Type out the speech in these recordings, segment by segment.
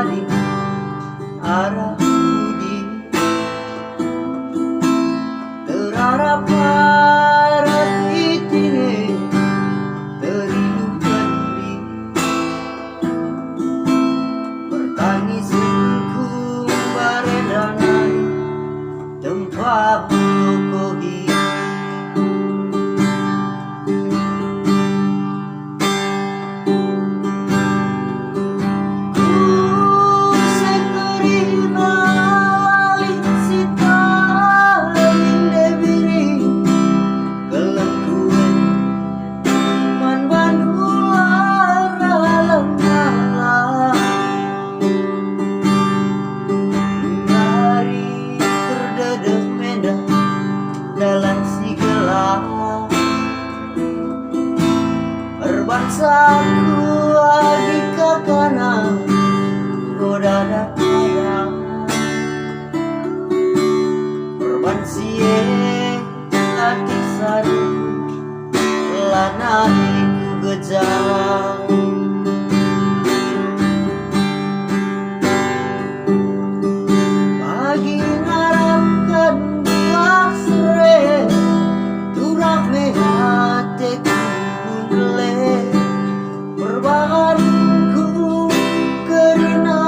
tadi arah budi terarap arah itine teriukan di bertani sengkung baredanan tempat kohi dalam si gelap berbangsaku adik kakana roda dakaya berbansie hati saru lanaiku gejang pagi ngaramkan buah serai turak mehate kunle berbaharku karena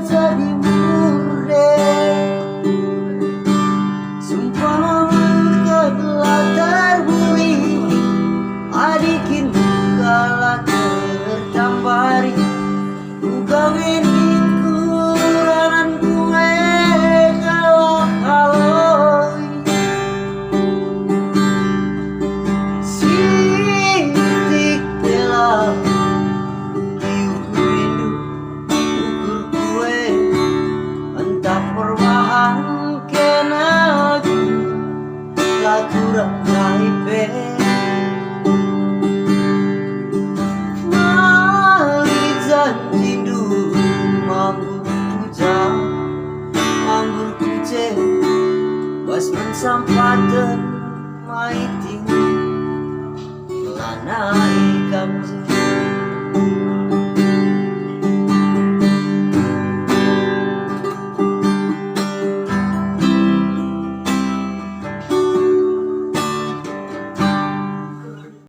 jadi murde sumpah telah terbuli adikin kalah tertampari ku kawin kurang kaipe mali janji du manggur puja manggur kuce was mensampaten maiting lanai kamzu